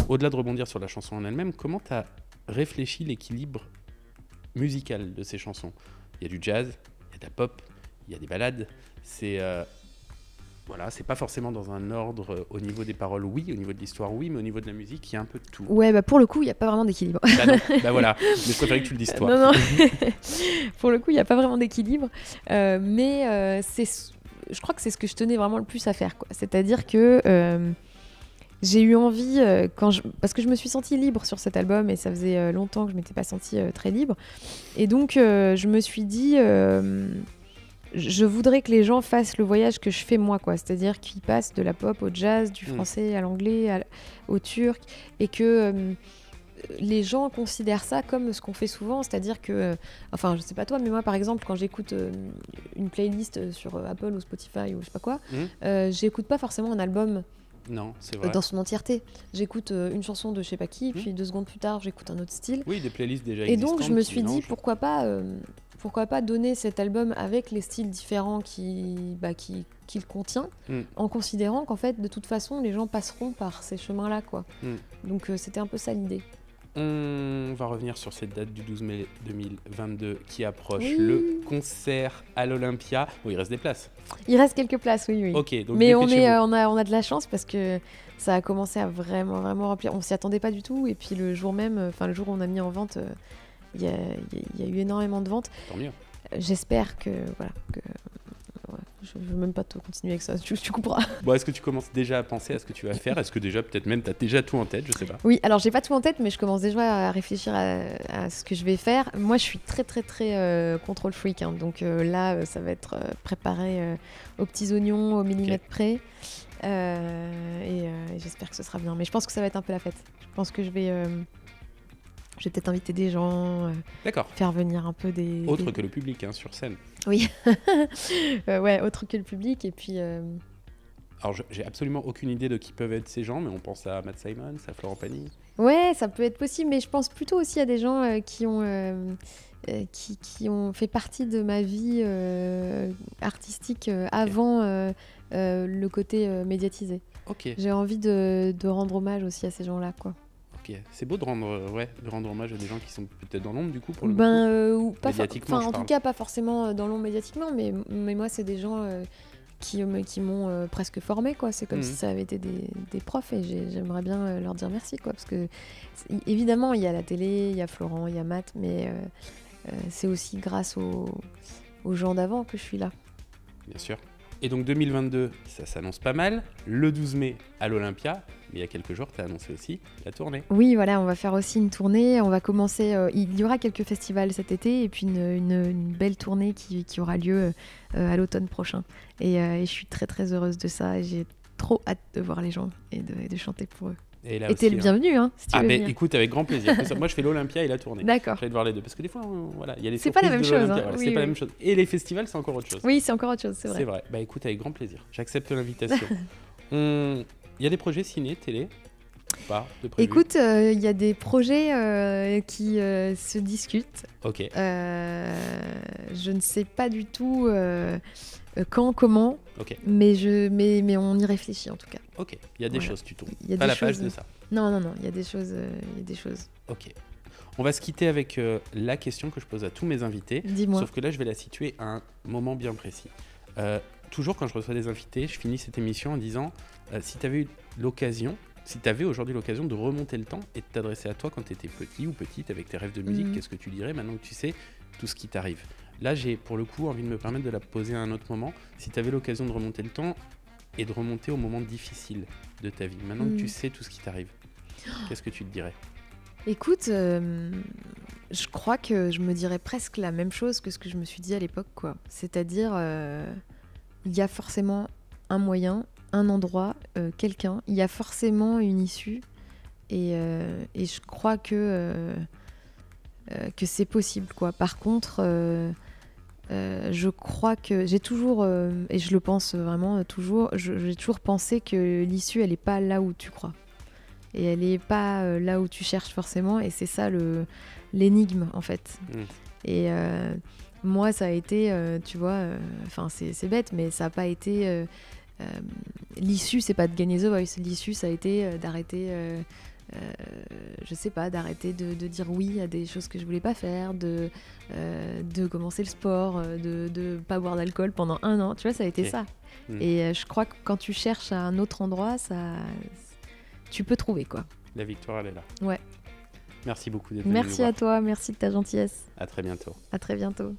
Au-delà de rebondir sur la chanson en elle-même, comment t'as réfléchi l'équilibre musical de ces chansons? Il y a du jazz, il y a de la pop, il y a des ballades. C'est pas forcément dans un ordre au niveau des paroles, oui, au niveau de l'histoire, oui, mais au niveau de la musique, il y a un peu de tout. Ouais, pour le coup, il n'y a pas vraiment d'équilibre. Bah voilà, mais je préférais que tu le dises toi. Non. Pour le coup, il n'y a pas vraiment d'équilibre. Mais je crois que c'est ce que je tenais vraiment le plus à faire, quoi. C'est-à-dire que j'ai eu envie, parce que je me suis sentie libre sur cet album et ça faisait longtemps que je ne m'étais pas sentie très libre. Et donc, je me suis dit, je voudrais que les gens fassent le voyage que je fais moi, quoi. C'est-à-dire qu'ils passent de la pop au jazz, du français à l'anglais, au turc, et que les gens considèrent ça comme ce qu'on fait souvent, c'est-à-dire que, enfin, je sais pas toi, mais moi, par exemple, quand j'écoute une playlist sur Apple ou Spotify ou je sais pas quoi, j'écoute pas forcément un album. Non, c'est vrai. Dans son entièreté. J'écoute une chanson de je sais pas qui, puis 2 secondes plus tard, j'écoute un autre style. Oui, des playlists déjà et existantes. Donc, je me suis dit, pourquoi pas donner cet album avec les styles différents qu'il contient, en considérant qu'en fait, de toute façon, les gens passeront par ces chemins-là, quoi. Donc, c'était un peu ça l'idée. On va revenir sur cette date du 12 mai 2022 qui approche. Oui. Le concert à l'Olympia. Bon, il reste des places. Il reste quelques places, oui. Ok, donc mais on dépêchez-vous. a de la chance parce que ça a commencé à vraiment remplir. On s'y attendait pas du tout. Et puis le jour même, le jour où on a mis en vente, il y a eu énormément de ventes. Tant mieux. J'espère que je veux même pas te continuer avec ça, tu comprends. Bon, est-ce que tu commences déjà à penser à ce que tu vas faire? Est-ce que déjà, peut-être même, tu as déjà tout en tête? Je sais pas. Oui, alors j'ai pas tout en tête, mais je commence déjà à réfléchir à ce que je vais faire. Moi, je suis très control freak, hein, donc là, ça va être préparé aux petits oignons, au millimètre près. Et j'espère que ce sera bien. Mais je pense que ça va être un peu la fête. Je pense que je vais peut-être inviter des gens, D'accord. faire venir un peu des... Autre que le public, hein, sur scène. Oui, ouais, autre que le public. Et puis... Alors, j'ai absolument aucune idée de qui peuvent être ces gens, mais on pense à Matt Simons, à Florent Pagny. Ouais, ça peut être possible, mais je pense plutôt aussi à des gens qui ont fait partie de ma vie artistique avant le côté médiatisé. Ok. J'ai envie de rendre hommage aussi à ces gens-là, quoi. Ok, c'est beau de rendre hommage à des gens qui sont peut-être dans l'ombre du coup pour le coup. Ou pas médiatiquement, en tout cas pas forcément dans l'ombre médiatiquement, mais moi c'est des gens qui m'ont presque formé, quoi. C'est comme si ça avait été des profs et j'aimerais bien leur dire merci, quoi, parce que évidemment il y a la télé, il y a Florent, il y a Matt, mais c'est aussi grâce aux gens d'avant que je suis là. Bien sûr. Et donc 2022, ça s'annonce pas mal. Le 12 mai à l'Olympia, mais il y a quelques jours, tu as annoncé aussi la tournée. Oui, voilà, on va faire aussi une tournée. On va commencer. Il y aura quelques festivals cet été et puis une belle tournée qui aura lieu à l'automne prochain. Et je suis très heureuse de ça. J'ai trop hâte de voir les gens et de chanter pour eux. Et t'es le bienvenu, hein, si tu veux venir. Écoute, avec grand plaisir. Moi, je fais l'Olympia et la tournée. D'accord. J'allais de voir les deux. Parce que des fois, il y a les c'est pas la même de chose. l'Olympia, Hein. voilà, Oui, c'est pas la même chose. Et les festivals, c'est encore autre chose. Oui, c'est encore autre chose, c'est vrai. C'est vrai. Bah écoute, avec grand plaisir. J'accepte l'invitation. Il y a des projets ciné, télé? Pas de prévu. Écoute, il y a des projets qui se discutent. Ok. Je ne sais pas du tout quand, comment, mais on y réfléchit en tout cas. Ok, il y a des choses, tu tournes. Y a pas des la page choses... de ça. Non, il y a des choses. Ok. On va se quitter avec la question que je pose à tous mes invités. Dis-moi. Sauf que là, je vais la situer à un moment bien précis. Toujours quand je reçois des invités, je finis cette émission en disant si tu avais aujourd'hui l'occasion de remonter le temps et de t'adresser à toi quand tu étais petit ou petite avec tes rêves de musique, qu'est-ce que tu dirais maintenant que tu sais tout ce qui t'arrive? Là, j'ai pour le coup envie de me permettre de la poser à un autre moment. Si tu avais l'occasion de remonter le temps et de remonter au moment difficile de ta vie, maintenant que tu sais tout ce qui t'arrive, qu'est-ce que tu te dirais? Écoute, je crois que je me dirais presque la même chose que ce que je me suis dit à l'époque, quoi. C'est-à-dire, il y a forcément un moyen, un endroit, quelqu'un. Il y a forcément une issue. Et je crois que c'est possible, quoi. Par contre, je crois que j'ai toujours, et je le pense vraiment toujours, j'ai toujours pensé que l'issue, elle n'est pas là où tu crois. Et elle n'est pas là où tu cherches forcément. Et c'est ça l'énigme, en fait. Et moi, ça a été, tu vois, c'est bête, mais ça n'a pas été... l'issue, c'est pas de gagner The Voice. L'issue, ça a été d'arrêter... je sais pas, d'arrêter de dire oui à des choses que je voulais pas faire, de commencer le sport, de pas boire d'alcool pendant 1 an. Tu vois, ça a été ça. Et je crois que quand tu cherches à un autre endroit, tu peux trouver, quoi. La victoire, elle est là. Ouais. Merci beaucoup d'être venu nous voir. Merci à toi, merci de ta gentillesse. À très bientôt. À très bientôt.